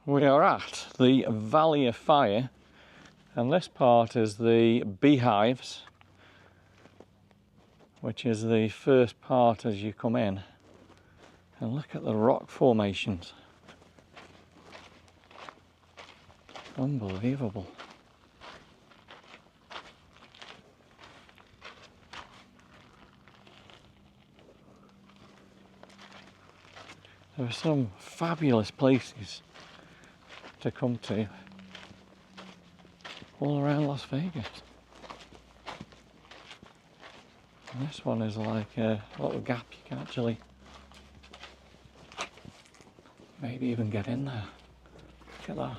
We are at the Valley of Fire, and this part is the beehives, which is the first part as you come in. And look at the rock formations. Unbelievable. There are some fabulous places to come to all around Las Vegas. And this one is like a little gap you can actually maybe even get in there. Look at that.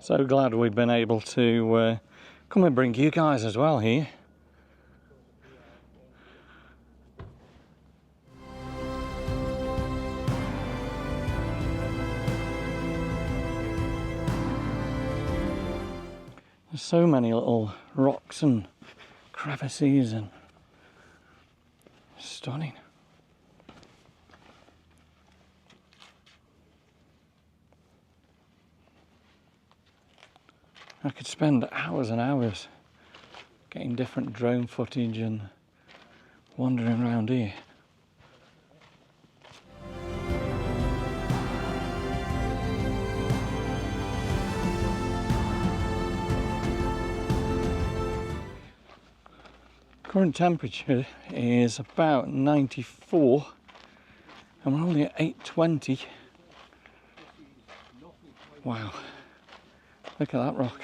So glad we've been able to come and bring you guys as well here. There's so many little rocks and crevices and stunning. I could spend hours and hours getting different drone footage and wandering around here. Current temperature is about 94 and we're only at 820. Wow, look at that rock.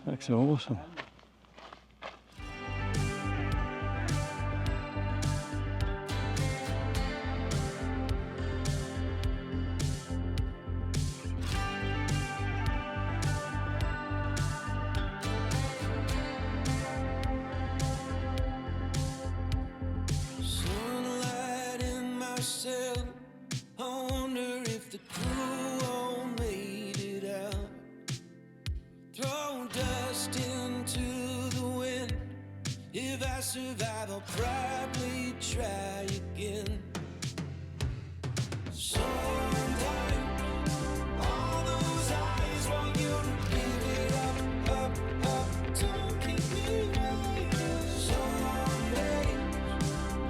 Looks awesome. Sunlight in my cell. I wonder if the crew all made it out. Throw dust into the wind. If I survive, I'll probably try again. Sometimes all those eyes want you to give it up, up, up. Don't keep me waiting. Some days,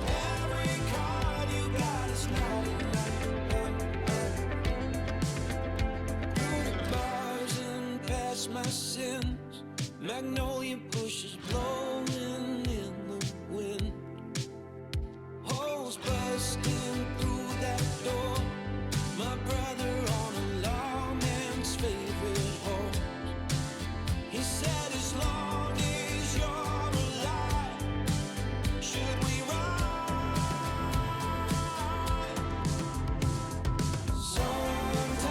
every card you got is not enough, through the bars and past my sins, magnolia bushes blowing in the wind, holes busting through that door. My brother on a lawman's favorite horse, he said as long as you're alive, should we ride? Sometimes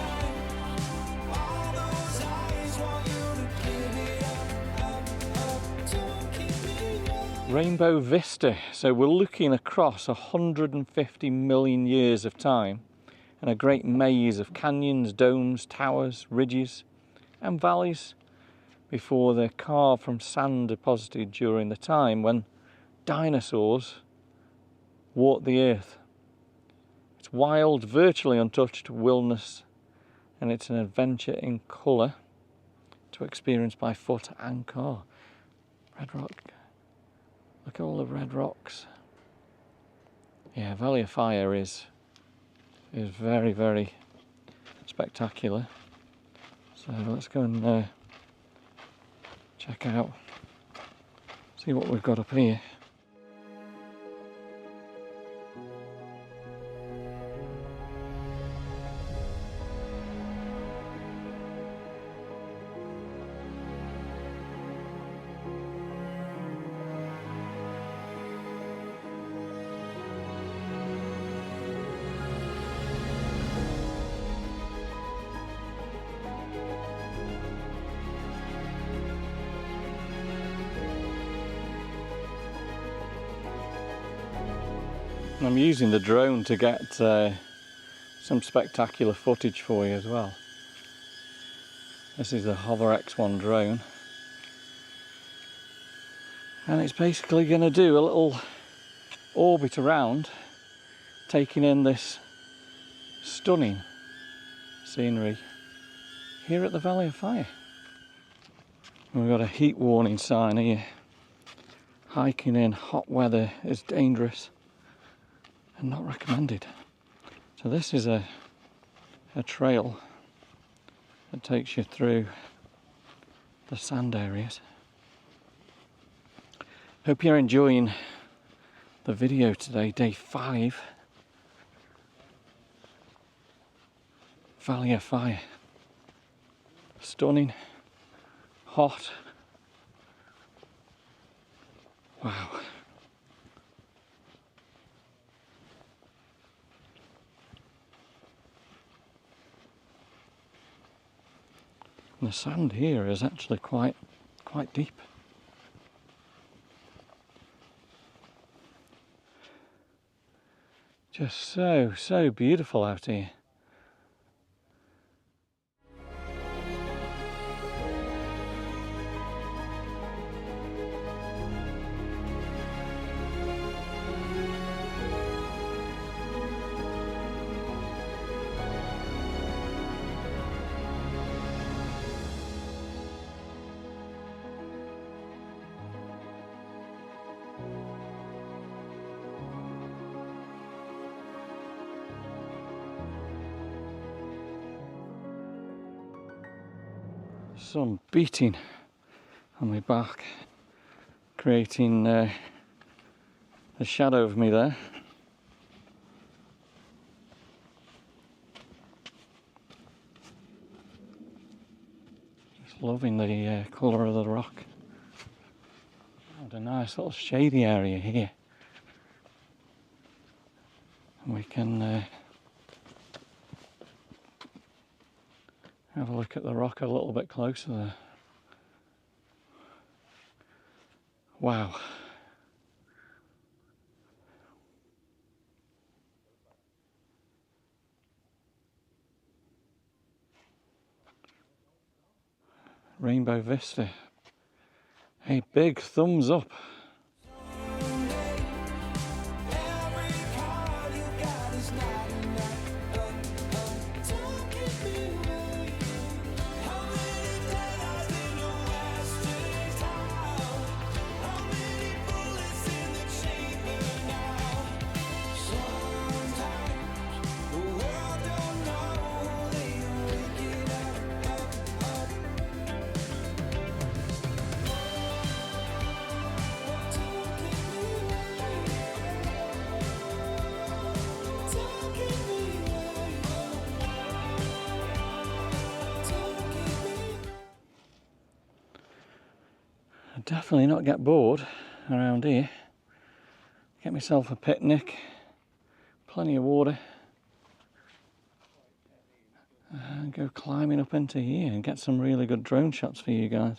all those eyes want you to give it up, up, up. Don't keep me waiting. Rainbow Vista. So we're looking across 150 million years of time and a great maze of canyons, domes, towers, ridges and valleys before they're carved from sand deposited during the time when dinosaurs walked the earth. It's wild, virtually untouched wilderness, and it's an adventure in colour to experience by foot and car. Red rock. Look at all the red rocks. Yeah, Valley of Fire is very, very spectacular. So let's go and check out, see what we've got up here. I'm using the drone to get some spectacular footage for you as well. This is the Hover X1 drone, and it's basically going to do a little orbit around, taking in this stunning scenery here at the Valley of Fire. We've got a heat warning sign here. Hiking in hot weather is dangerous and not recommended. So this is a trail that takes you through the sand areas. Hope you're enjoying the video today, day 5. Valley of Fire. Stunning, hot. Wow. And the sand here is actually quite deep. Just so beautiful out here. Sun beating on my back, creating a shadow of me there. Just loving the colour of the rock. What a nice little shady area here. And we can have a look at the rock a little bit closer there. Wow. Rainbow vista. A big thumbs up. Definitely not get bored around here. Get myself a picnic, plenty of water, and go climbing up into here and get some really good drone shots for you guys.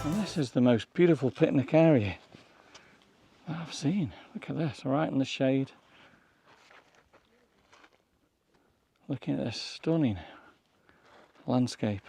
And this is the most beautiful picnic area that I've seen. Look at this, right in the shade. Looking at this stunning landscape.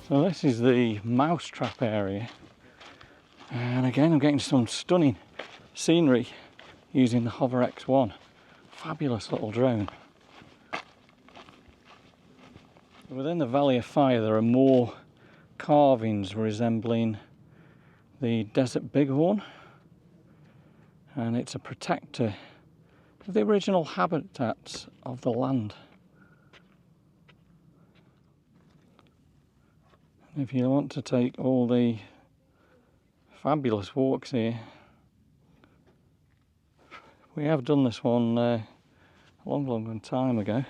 So this is the mousetrap area, and again I'm getting some stunning scenery using the Hover X1. Fabulous little drone. Within the Valley of Fire there are more carvings resembling the desert bighorn, and it's a protector of the original habitats of the land. If you want to take all the fabulous walks here, we have done this one a long time ago.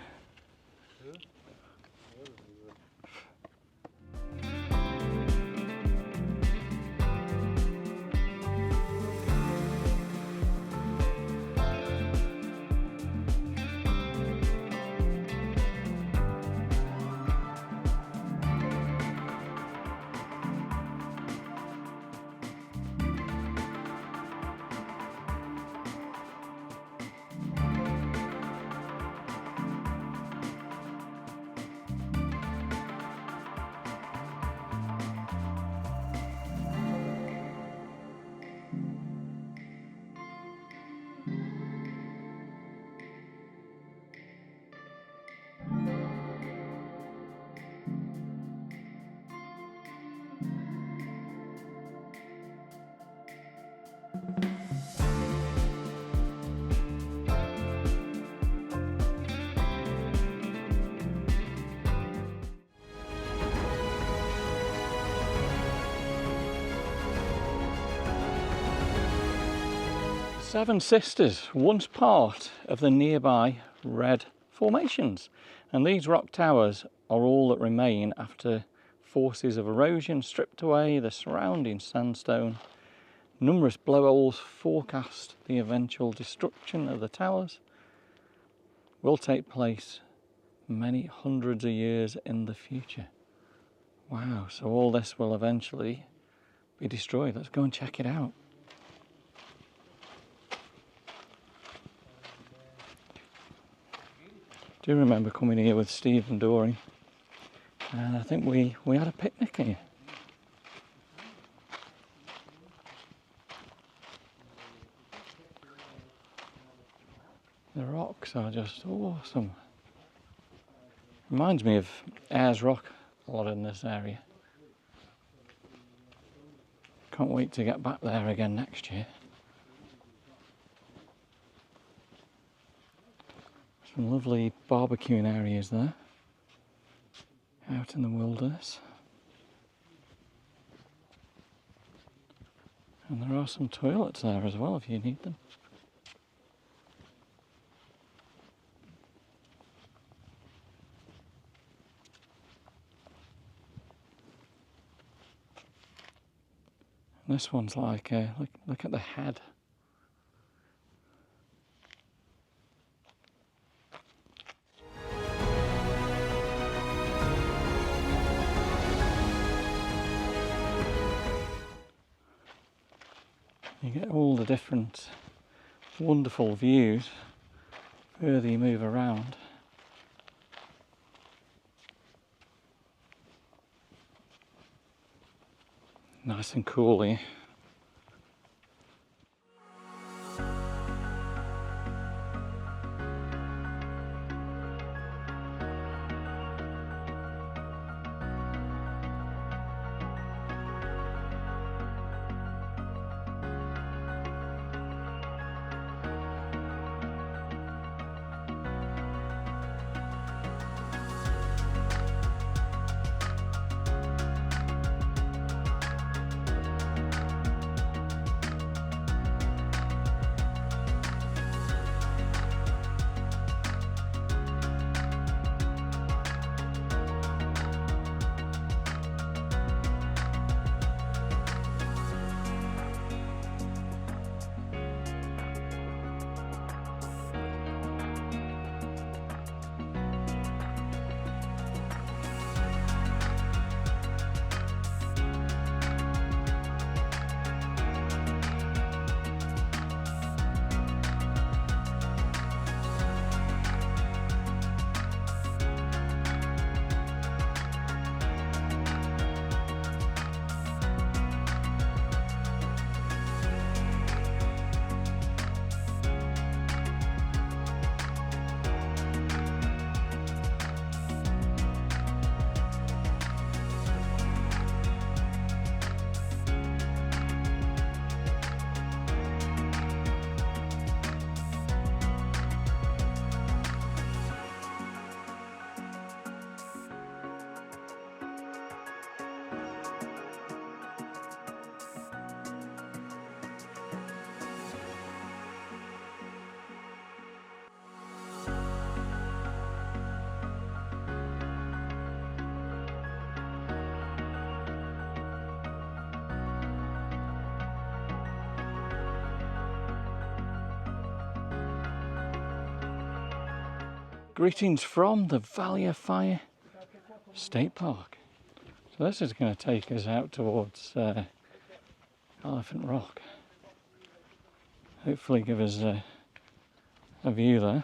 Seven Sisters, once part of the nearby Red Formations, and these rock towers are all that remain after forces of erosion stripped away the surrounding sandstone. Numerous blowholes forecast the eventual destruction of the towers will take place many hundreds of years in the future. Wow, so all this will eventually be destroyed. Let's go and check it out. I do remember coming here with Steve and Dory, and I think we had a picnic here. The rocks are just awesome. Reminds me of Ayers Rock a lot in this area. Can't wait to get back there again next year. Some lovely barbecuing areas there, out in the wilderness. And there are some toilets there as well if you need them. And this one's like, look at the head. You get all the different wonderful views further you move around. Nice and cool here. Greetings from the Valley of Fire State Park. So this is going to take us out towards Elephant Rock. Hopefully give us a view there.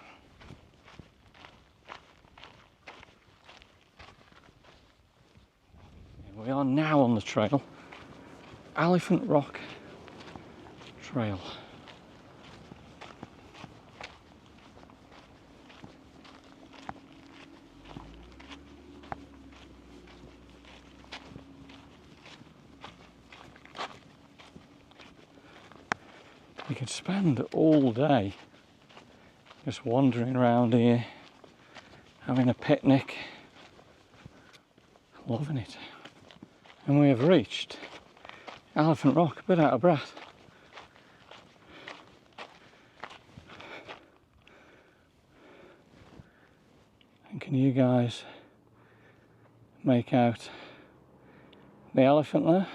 We are now on the trail, Elephant Rock Trail. You could spend all day just wandering around here, having a picnic, loving it. And we have reached Elephant Rock, a bit out of breath. And can you guys make out the elephant there?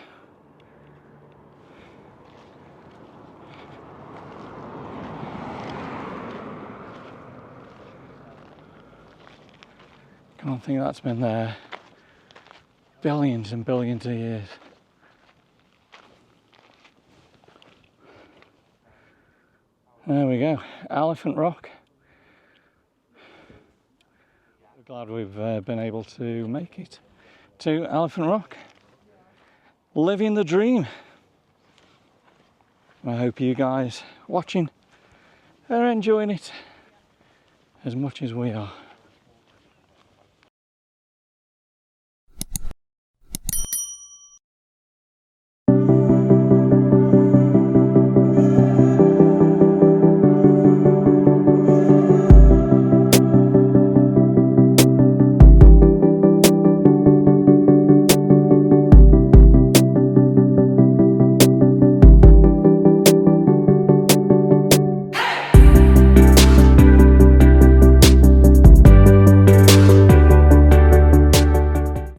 Can't think that's been there billions and billions of years. There we go, Elephant Rock. We're glad we've been able to make it to Elephant Rock. Living the dream. I hope you guys watching are enjoying it as much as we are.